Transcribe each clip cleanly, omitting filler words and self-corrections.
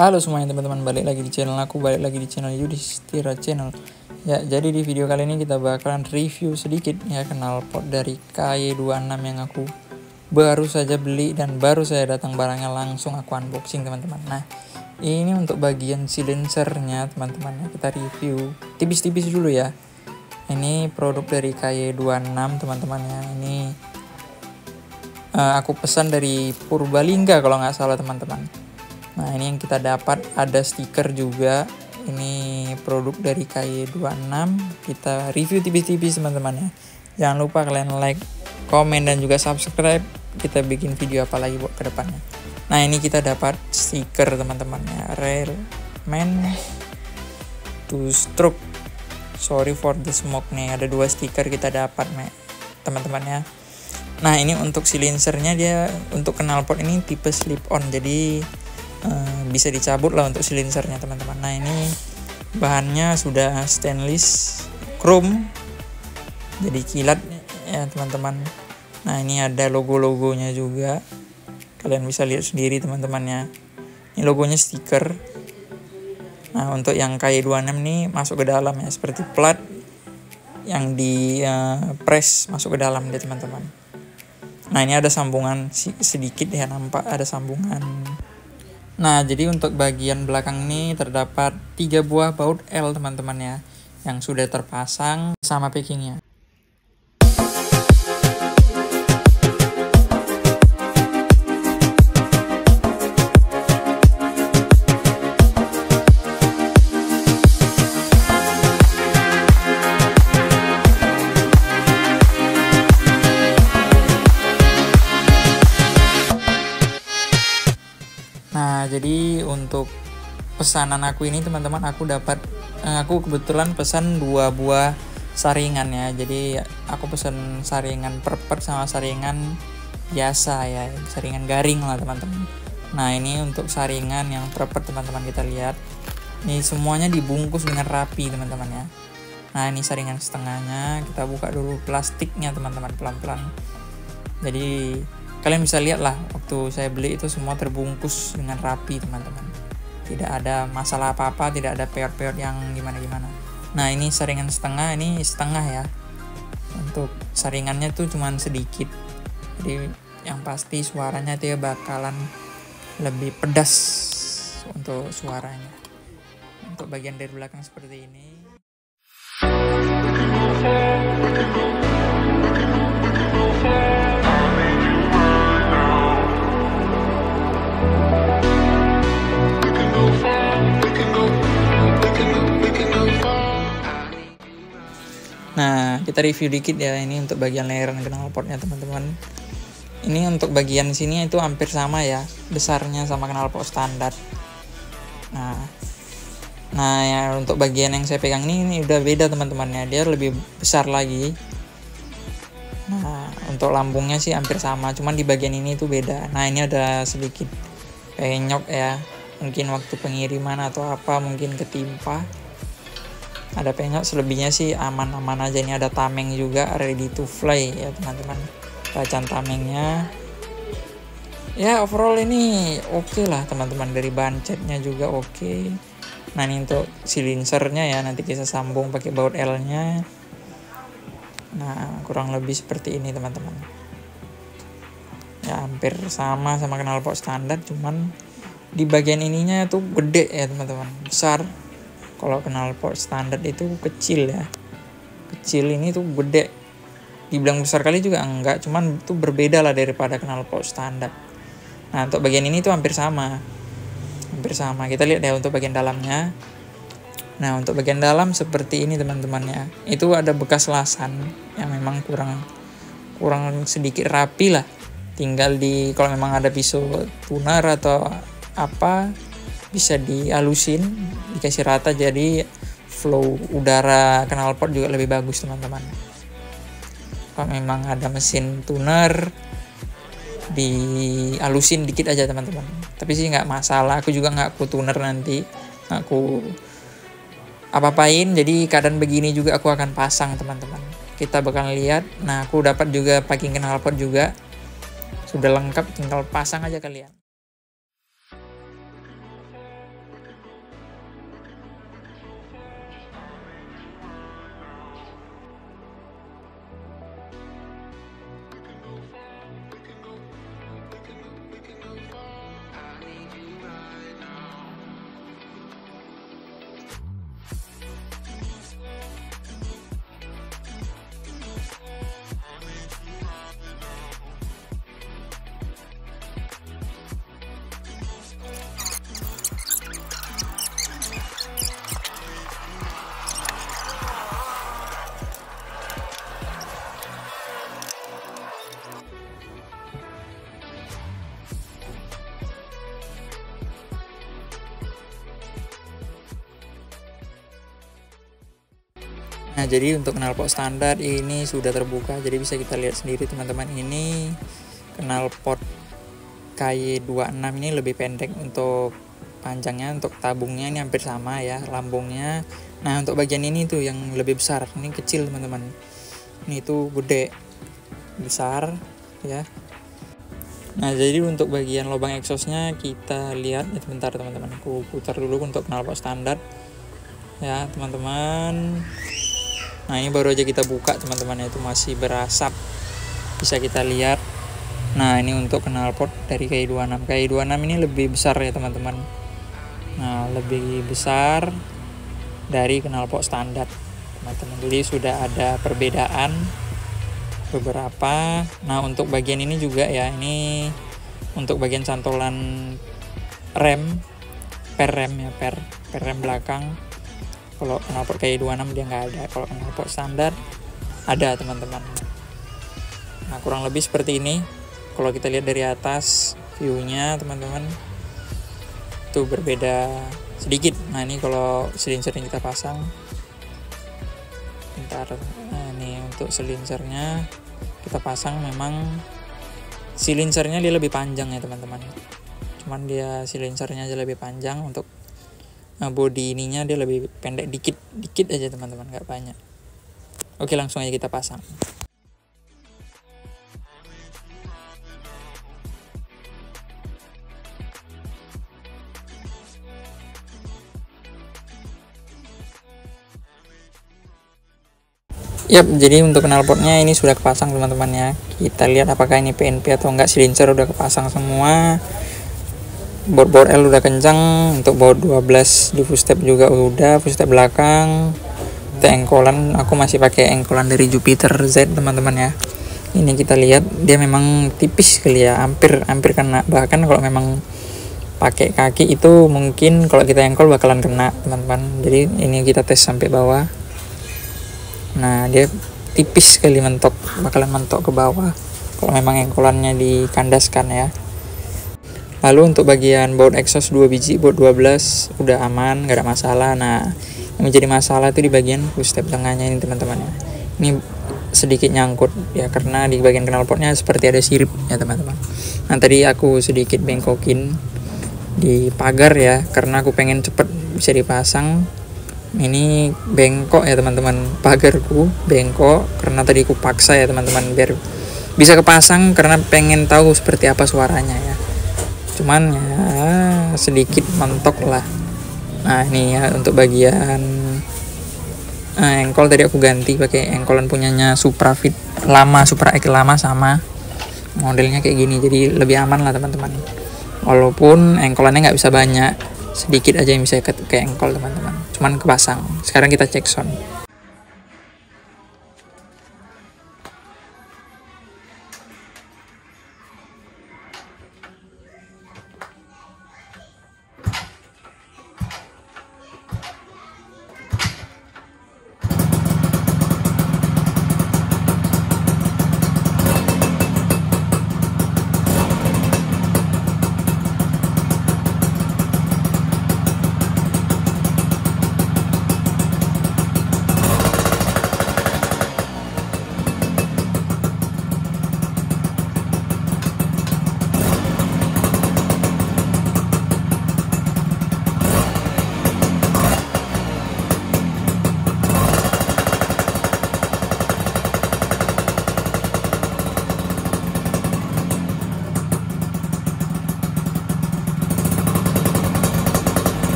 Halo semuanya teman-teman, balik lagi di channel Yudhistira Channel. Ya, jadi di video kali ini kita bakalan review sedikit ya knalpot dari KY26 yang aku baru saja beli dan baru saya datang barangnya langsung aku unboxing teman-teman. Nah, ini untuk bagian silencernya teman-teman ya, kita review tipis-tipis dulu ya. Ini produk dari KY26 teman-teman ya. Ini aku pesan dari Purbalingga kalau nggak salah teman-teman. Nah, ini yang kita dapat, ada stiker juga. Ini produk dari KY26. Kita review tipis-tipis teman-teman ya. Jangan lupa kalian like, komen, dan juga subscribe. Kita bikin video apa lagi buat kedepannya. Nah, ini kita dapat stiker teman-teman ya. Railman to stroke. Sorry for the smoke nih. Ada 2 stiker kita dapat teman-teman ya. Nah, ini untuk silencernya, dia untuk knalpot ini tipe slip on. Jadi bisa dicabut lah untuk silencernya teman-teman. Nah, ini bahannya sudah stainless chrome, jadi kilat ya teman-teman. Nah, ini ada logo-logonya juga, kalian bisa lihat sendiri teman-teman ya. Ini logonya stiker. Nah, untuk yang KY26 ini masuk ke dalam ya, seperti plat yang di press masuk ke dalam deh teman-teman. Nah, ini ada sambungan sedikit ya, nampak ada sambungan. Nah, jadi untuk bagian belakang ini terdapat 3 buah baut L teman-teman ya, yang sudah terpasang sama packingnya. Nah, jadi untuk pesanan aku ini teman-teman, aku kebetulan pesan 2 buah saringan ya. Jadi aku pesan saringan perpet sama saringan biasa ya, saringan garing lah teman-teman. Nah, ini untuk saringan yang perpet teman-teman, kita lihat. Ini semuanya dibungkus dengan rapi teman-teman ya. Nah, ini saringan setengahnya, kita buka dulu plastiknya teman-teman pelan-pelan. Jadi kalian bisa lihat lah, waktu saya beli itu semua terbungkus dengan rapi teman-teman. Tidak ada masalah apa-apa, tidak ada peot-peot yang gimana-gimana. Nah, ini saringan setengah, ini setengah ya. Untuk saringannya tuh cuman sedikit. Jadi yang pasti suaranya dia bakalan lebih pedas untuk suaranya. Untuk bagian dari belakang seperti ini. Nah, kita review dikit ya, ini untuk bagian layaran knalpotnya teman-teman. Ini untuk bagian sini itu hampir sama ya, besarnya sama knalpot standar. Nah ya, untuk bagian yang saya pegang ini udah beda teman-teman ya, dia lebih besar lagi. Nah, untuk lambungnya sih hampir sama, cuman di bagian ini tuh beda. Nah, ini ada sedikit penyok ya, mungkin waktu pengiriman atau apa mungkin ketimpa. Ada penyok, selebihnya sih aman-aman aja. Ini ada tameng juga, ready to fly ya teman-teman. Bacaan tamengnya ya, overall ini oke lah teman-teman. Dari bahan catnya juga oke. Nah, ini untuk silencernya ya, nanti kita sambung pakai baut L nya. Nah, kurang lebih seperti ini teman-teman ya, hampir sama knalpot standar, cuman di bagian ininya tuh gede ya teman-teman, besar. Kalau knalpot standar itu kecil ya. kecil, ini tuh gede. Dibilang besar kali juga enggak, cuman itu berbeda lah daripada knalpot standar. Nah untuk bagian ini tuh hampir sama. Kita lihat ya untuk bagian dalamnya. Nah untuk bagian dalam seperti ini teman-teman ya. Itu ada bekas lasan yang memang kurang sedikit rapi lah. Tinggal kalau memang ada pisau tuner atau apa, bisa dihalusin, dikasih rata, jadi flow udara knalpot juga lebih bagus teman-teman. Kalau memang ada mesin tuner, dihalusin dikit aja teman-teman. Tapi sih nggak masalah, aku juga nggak aku tuner nanti, aku apa-apain. Jadi keadaan begini juga aku akan pasang teman-teman. Kita bakal lihat. Nah aku dapat juga packing knalpot juga, sudah lengkap, tinggal pasang aja kalian. Nah jadi untuk knalpot standar ini sudah terbuka, jadi bisa kita lihat sendiri teman-teman. Ini knalpot KY26 ini lebih pendek untuk panjangnya, untuk tabungnya ini hampir sama ya, lambungnya. Nah untuk bagian ini tuh yang lebih besar, ini kecil teman-teman. Ini tuh gede, besar ya. Nah jadi untuk bagian lubang exhaustnya kita lihat ya, sebentar teman-teman, aku putar dulu untuk knalpot standar ya teman-teman. Nah ini baru aja kita buka teman-teman, itu masih berasap, bisa kita lihat. Nah ini untuk knalpot dari KY26. KY26 ini lebih besar ya teman-teman. Nah lebih besar dari knalpot standar teman-teman. Jadi sudah ada perbedaan beberapa. Nah untuk bagian ini juga ya, ini untuk bagian cantolan rem, per rem belakang. Kalau knalpot KY26 dia nggak ada, kalau knalpot standar ada teman-teman. Nah kurang lebih seperti ini. Kalau kita lihat dari atas view-nya teman-teman, itu berbeda sedikit. Nah ini kalau silencer yang kita pasang, bentar. Nah ini untuk silencernya kita pasang, memang silencernya dia lebih panjang ya teman-teman. Cuman dia silencernya aja lebih panjang, untuk body ininya dia lebih pendek dikit aja teman-teman, nggak banyak. Oke langsung aja kita pasang. Yap, jadi untuk knalpotnya ini sudah kepasang teman-teman ya. Kita lihat apakah ini PNP atau enggak. Silencer udah kepasang semua. Baut L udah kencang. Untuk baut 12 di footstep juga udah, footstep belakang. Untuk engkolan aku masih pakai engkolan dari Jupiter Z teman-teman ya. Ini kita lihat dia memang tipis sekali ya, hampir kena. Bahkan kalau memang pakai kaki itu mungkin kalau kita engkol bakalan kena teman-teman. Jadi ini kita tes sampai bawah. Nah dia tipis sekali, bakalan mentok ke bawah kalau memang engkolannya dikandaskan ya. Lalu untuk bagian baut exhaust 2 biji, baut 12 udah aman, gak ada masalah. Nah yang menjadi masalah itu di bagian footstep tengahnya ini teman-teman ya. Ini sedikit nyangkut ya, karena di bagian knalpotnya seperti ada sirip ya teman-teman. Nah tadi aku sedikit bengkokin di pagar ya, karena aku pengen cepet bisa dipasang. Ini bengkok ya teman-teman, pagarku bengkok karena tadi aku paksa ya teman-teman biar bisa kepasang, karena pengen tahu seperti apa suaranya ya. Cuman ya sedikit mentok lah. Nah ini ya untuk bagian engkol tadi aku ganti pakai engkolan punyanya Suprafit lama, Supra X lama, sama modelnya kayak gini, jadi lebih aman lah teman-teman. Walaupun engkolannya nggak bisa banyak, sedikit aja yang bisa ke engkol teman-teman, cuman kepasang. Sekarang kita cek sound.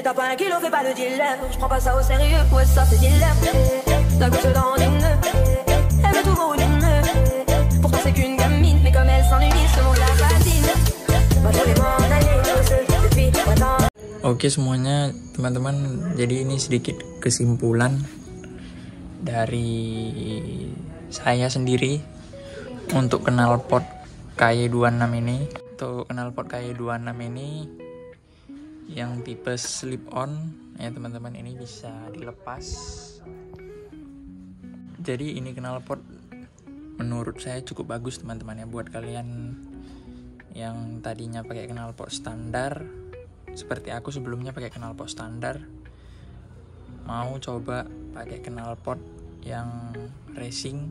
Si t'as pas un kilo, fais pas le dealer. Je prends pas ça au sérieux, ouais ça c'est dealer. La goutte dans une nœud, elle veut tout volumineux. Pourtant c'est qu'une gamine, mais comme elle s'ennuie, ce monde la fascine. Moi je voulais m'en aller, depuis longtemps. Oke semuanya teman-teman, jadi ini sedikit kesimpulan dari saya sendiri untuk knalpot KY26 ini. Untuk knalpot KY26 ini yang tipe slip on ya teman-teman, ini bisa dilepas. Jadi ini knalpot menurut saya cukup bagus teman-teman ya, buat kalian yang tadinya pakai knalpot standar seperti aku sebelumnya pakai knalpot standar, mau coba pakai knalpot yang racing.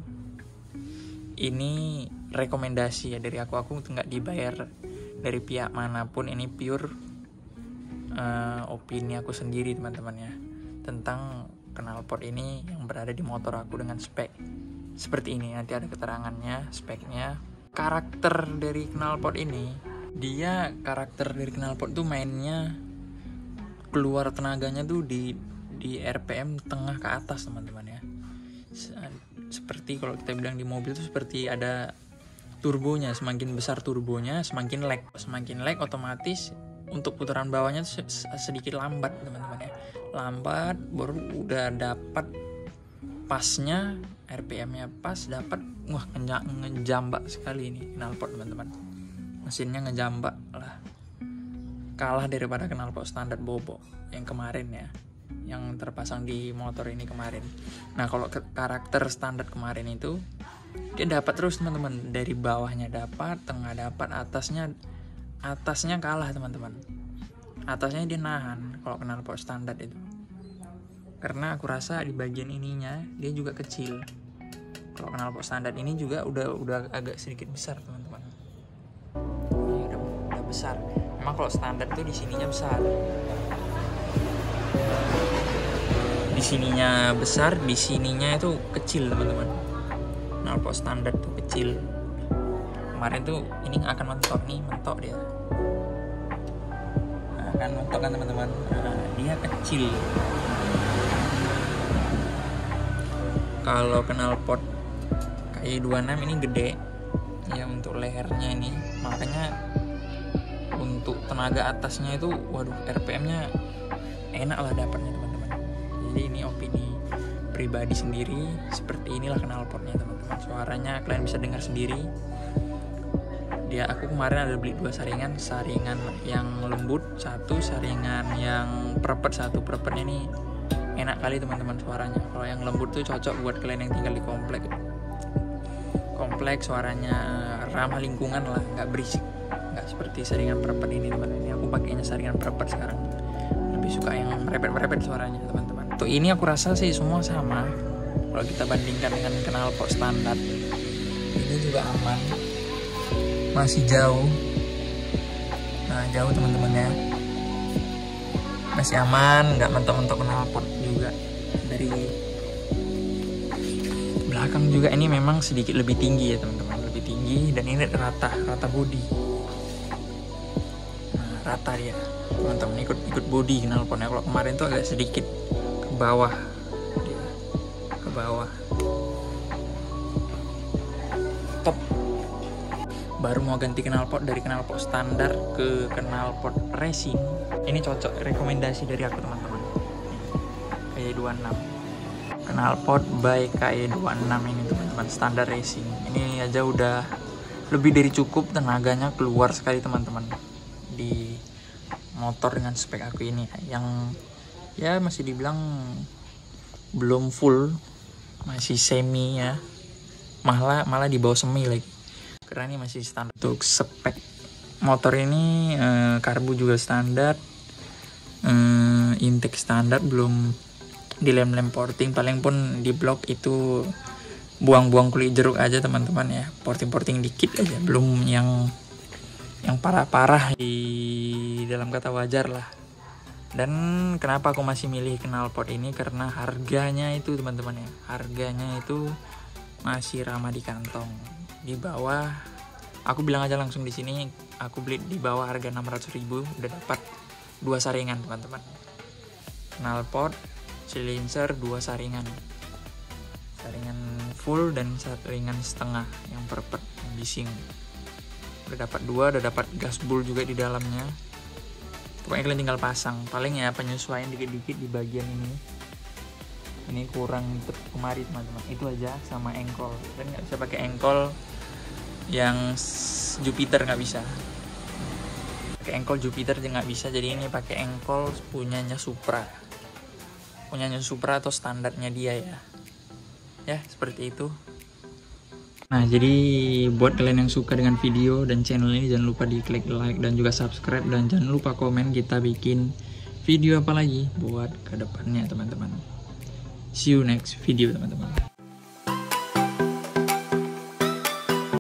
Ini rekomendasi ya dari aku nggak dibayar dari pihak manapun, ini pure opini aku sendiri teman-teman ya, tentang knalpot ini yang berada di motor aku dengan spek seperti ini. Nanti ada keterangannya, speknya. Karakter dari knalpot ini, dia karakter dari knalpot tuh mainnya keluar tenaganya tuh di RPM tengah ke atas teman-teman ya. Seperti kalau kita bilang di mobil tuh seperti ada turbonya, semakin besar turbonya semakin lag otomatis untuk putaran bawahnya sedikit lambat teman-teman ya, lambat baru udah dapat pasnya, RPM-nya pas dapat, wah ngejambak sekali ini knalpot teman-teman, mesinnya ngejambak lah, kalah daripada knalpot standar bobo yang kemarin ya, yang terpasang di motor ini kemarin. Nah kalau karakter standar kemarin itu dia dapat terus teman-teman, dari bawahnya dapat, tengah dapat, atasnya kalah teman-teman, atasnya dia nahan kalau knalpot standar itu, karena aku rasa di bagian ininya dia juga kecil. Kalau knalpot standar ini juga udah agak sedikit besar teman-teman, ini udah besar. Memang kalau standar itu di sininya besar, di sininya besar, di sininya itu kecil teman-teman. Knalpot standar tuh kecil. Kemarin tuh ini akan mentok dia. Nah, akan mentok kan teman-teman. Nah, dia kecil. Kalau knalpot KY26 ini gede ya untuk lehernya ini, makanya untuk tenaga atasnya itu waduh RPM-nya enak lah dapatnya teman-teman. Jadi ini opini pribadi sendiri, seperti inilah knalpotnya teman-teman. Suaranya kalian bisa dengar sendiri. Aku kemarin ada beli 2 saringan yang lembut satu, saringan yang prepet satu. Prepetnya ini enak kali teman-teman suaranya. Kalau yang lembut tuh cocok buat kalian yang tinggal di komplek, suaranya ramah lingkungan lah, nggak berisik, nggak seperti saringan prepet ini teman-teman. Ini aku pakainya saringan prepet sekarang, lebih suka yang merepet suaranya teman-teman. Tuh ini aku rasa sih semua sama. Kalau kita bandingkan dengan knalpot standar, ini juga aman, masih jauh. Nah jauh teman-teman ya, masih aman, nggak mentok-mentok knalpot juga. Dari belakang juga ini memang sedikit lebih tinggi ya teman-teman, lebih tinggi, dan ini rata body. Nah, rata dia teman-teman, ikut body knalpotnya. Kalau kemarin tuh agak sedikit ke bawah dia, ke bawah. Top. Baru mau ganti knalpot dari knalpot standar ke knalpot racing. Ini cocok, rekomendasi dari aku teman-teman. KY26 knalpot by KY26 ini teman-teman, standar racing. Ini aja udah lebih dari cukup, tenaganya keluar sekali teman-teman di motor dengan spek aku ini, yang ya masih dibilang belum full, masih semi ya, malah di bawah semi lagi, karena ini masih standar. Untuk spek motor ini karbu juga standar, intake standar, belum dilem-lem porting. Paling pun di blok itu buang-buang kulit jeruk aja teman-teman ya, porting dikit aja, belum yang parah-parah, di dalam kata wajar lah. Dan kenapa aku masih milih knalpot ini, karena harganya itu teman-teman ya, harganya itu masih ramah di kantong. Di bawah, aku bilang aja langsung di sini, aku beli di bawah harga 600.000 udah dapat 2 saringan teman-teman. knalpot, silencer, 2 saringan full dan saringan setengah yang perpet yang bising. Udah dapat 2, udah dapat gas bul juga di dalamnya. Pokoknya kalian tinggal pasang. Paling ya penyesuaian dikit-dikit di bagian ini kurang kemari teman-teman, itu aja, sama engkol. Dan nggak bisa pakai engkol yang Jupiter, nggak bisa pakai engkol Jupiter aja nggak bisa. Jadi ini pakai engkol punyanya Supra atau standarnya dia ya seperti itu. Nah, jadi buat kalian yang suka dengan video dan channel ini, jangan lupa di klik like dan juga subscribe, dan jangan lupa komen kita bikin video apa lagi buat kedepannya teman-teman. See you next video teman-teman.